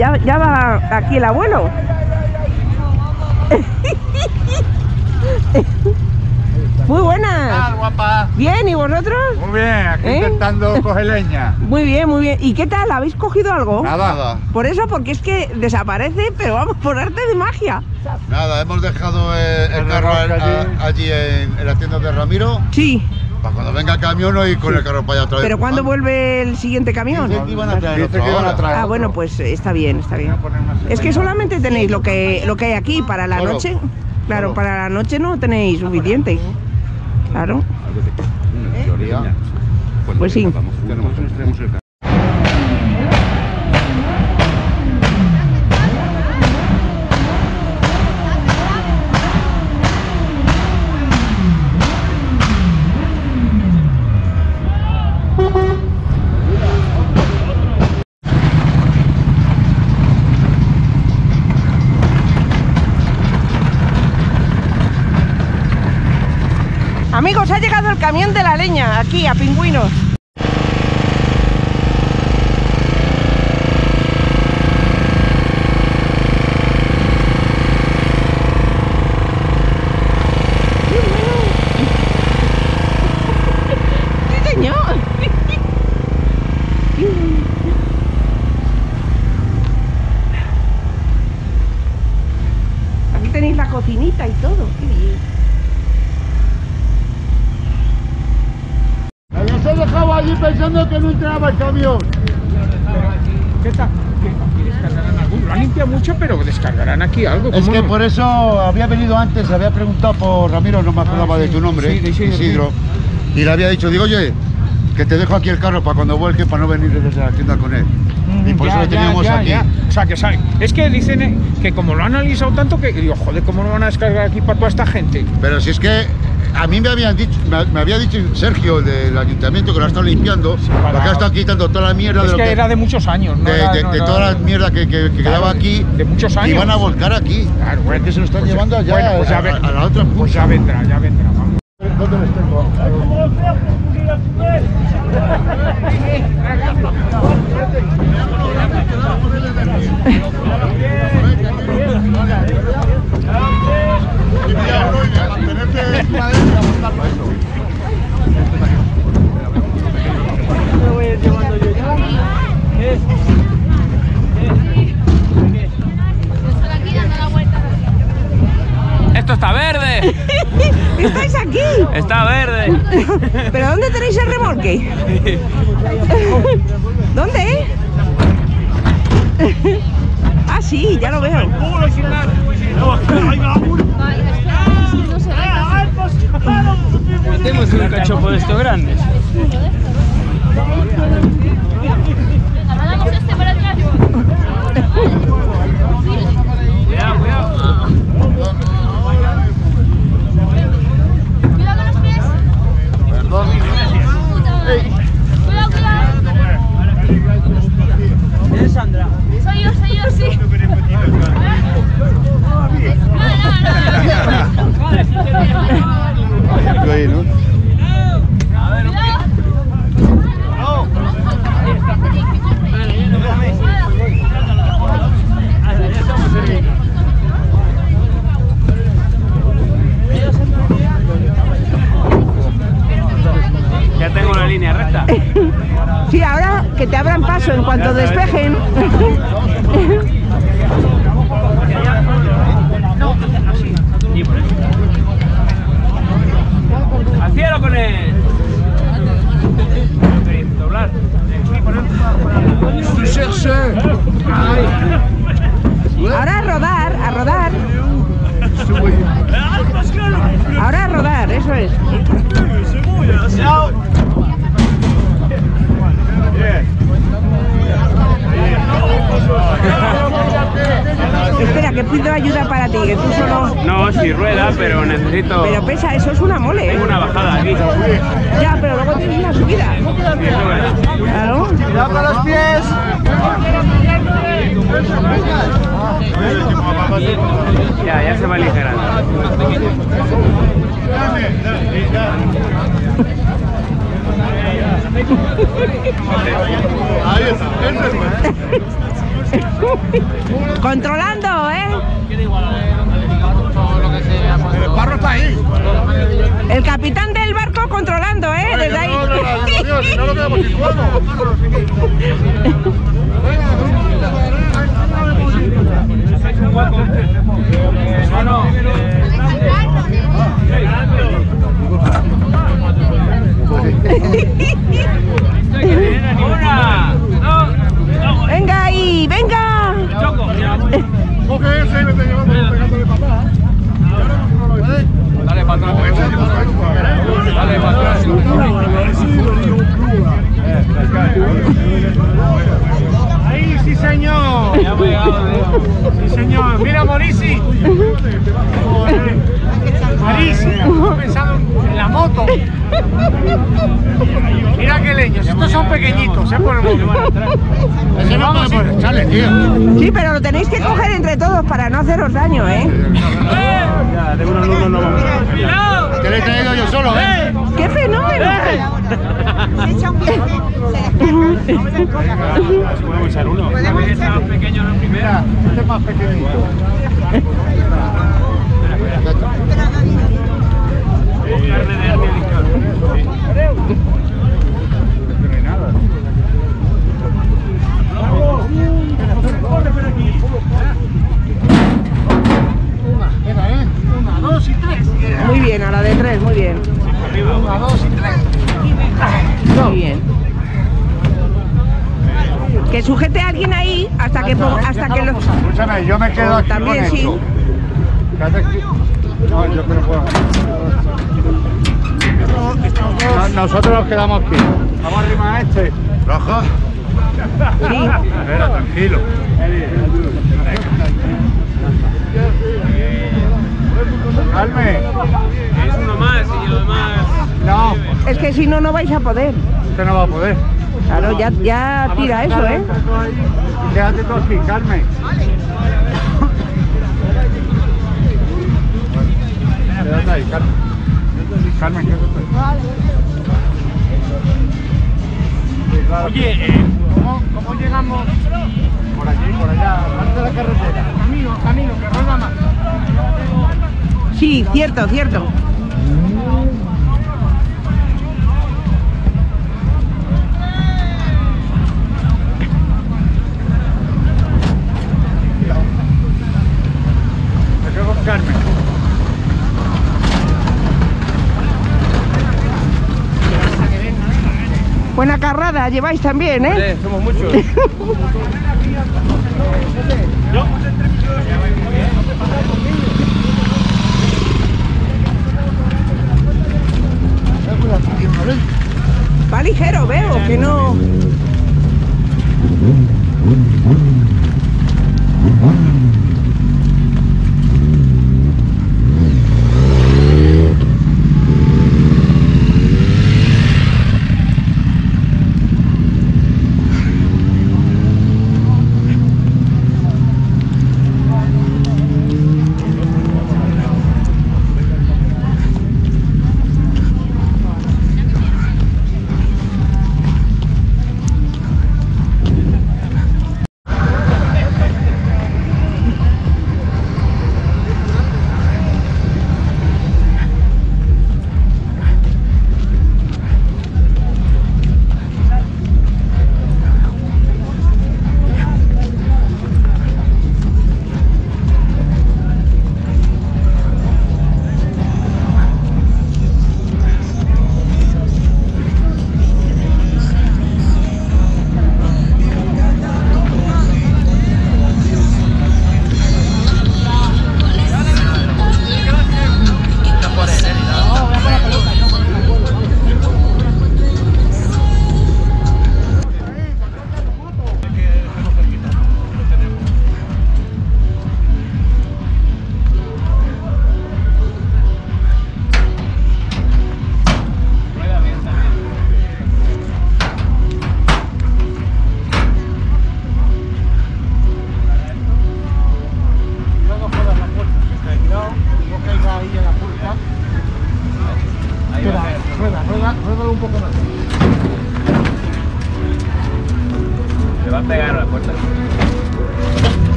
Ya va aquí el abuelo. Muy buenas. Guapa. Bien, ¿y vosotros? Muy bien, aquí intentando coger leña. Muy bien, muy bien. ¿Y qué tal? ¿Habéis cogido algo? Nada. Por eso, porque es que desaparece, pero vamos, por arte de magia. Nada, hemos dejado el carro allí en la tienda de Ramiro. Sí. Para cuando venga el camión y con el carro para allá otra vez. ¿Pero cuándo vuelve el siguiente camión? Dice que iban a traer otro ahora. Ah, bueno, pues está bien, está bien. Es que solamente tenéis lo que hay aquí para la noche. Claro, para la noche no tenéis suficiente. Claro. Pues sí. Amigos, ha llegado el camión de la leña, aquí a Pingüinos. ¡Sí, señor! Aquí tenéis la cocinita y todo, qué bien. Se dejaba allí pensando que no entraba el camión. ¿Qué tal? ¿Aquí descargarán algo? Lo han limpiado mucho, pero descargarán aquí algo. Es que no? por eso había venido antes, había preguntado por Ramiro, no me acordaba de tu nombre, sí, Isidro. Y le había dicho, digo, oye, que te dejo aquí el carro para cuando vuelque, para no venir desde la tienda con él. Y por eso lo teníamos aquí. O sea, que saben. Es que dicen que como lo han analizado tanto, que digo, joder, ¿cómo lo van a descargar aquí para toda esta gente? Pero si es que a mí me había dicho Sergio del ayuntamiento que lo ha estado limpiando, porque ha estado quitando toda la mierda es de lo que era de muchos años, ¿no? de toda la mierda que quedaba aquí, de muchos años. Y van a volcar aquí. Claro, bueno, que se lo están pues llevando allá, bueno, pues a la otra punta. Pues ya vendrá, vamos. ¿Dónde les tengo? ¡Esto está verde! ¿Estáis aquí? ¡Está verde! ¿Pero dónde tenéis el remolque? ¿Dónde? Ah, sí, ya lo veo. Metemos un cachopo de estos grandes. Cuidado, cuidado. Perdón. Cuidado, cuidado. ¿Es Sandra? Soy yo, sí. Yo ahí, ¿no? Ya tengo la línea recta. Sí, ahora que te abran paso en cuanto despejen. ¡Al cielo con él! Doblar. Ahora a rodar, a rodar. Ahora a rodar, eso es. Espera, que pido ayuda para ti, que tú solo... No, si rueda, pero necesito... Pero pesa, eso es una mole, ¿eh? Tengo una bajada aquí. Ya, pero luego tienes una subida. Claro. ¡Cuidado con los pies! Ya se va aligerando. Ahí está, ese es bueno. Controlando, ¿eh? El barro está ahí. El capitán del barco controlando, ¿eh? Desde ahí. No lo quedamos sin fuego. Venga ahí, venga. Coge ese y vete llevando pegándole papá. Dale para atrás. Dale para atrás. ¡Ahí, sí señor! Ya hemos llegado, tío. ¡Sí señor! ¡Mira, Morisi! Morisi, he pensado en la moto. Mira qué leños, estos son pequeñitos, por el momento. Ese no podemos echarle, tío. Sí, pero lo tenéis que coger entre todos para no haceros daño, ¿eh? Ya, de uno en uno no vamos. Que le he traído yo solo, ¿eh? ¡Qué fenómeno! Se echa un viaje, se descarga. Podemos echar uno. Podemos Pequeño la primera. Este es más pequeñito. Carne de armilicón. No hay nada. Una, dos y tres. Muy bien, a la de 3, muy bien. Una, dos y tres. Muy bien. Que sujete a alguien ahí hasta que lo... Escúchame, yo me quedo aquí También con sí. esto. Quédate aquí. No, yo creo que puedo. Nosotros nos quedamos aquí. Vamos a arrimar a este. Raja. Sí. Espera, tranquilo. Calme. Es uno más y lo demás. No, Es que si no, no vais a poder. usted no va a poder. Claro, ya tira eso, ¿eh? Quédate tú aquí, Carmen. Quédate ahí, Carmen. Carmen, quédate ahí. Sí, claro. Oye, ¿Cómo llegamos? Por allí, por allá, parte de la carretera. Camino, que rueda más. Sí, cierto, cierto. Me quedo con Carmen. Buena carrada lleváis también, ¿eh? Somos muchos. Va ligero, veo, que no...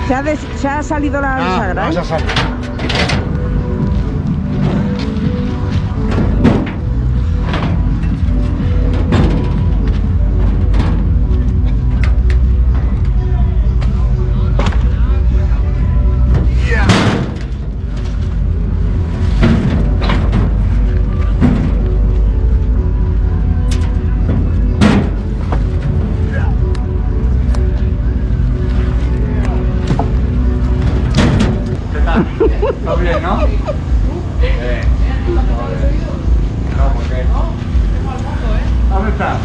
Se ha salido la bisagra, no, ¿eh? se ha salido. Está bien, ¿no? ¿Dónde está?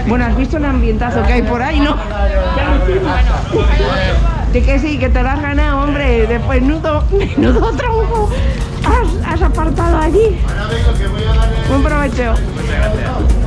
Bueno, has visto el ambientazo que hay por ahí, ¿no? De que sí, que te lo has ganado, hombre. Después, menudo tronco has apartado allí. Buen provecho. Muchas gracias.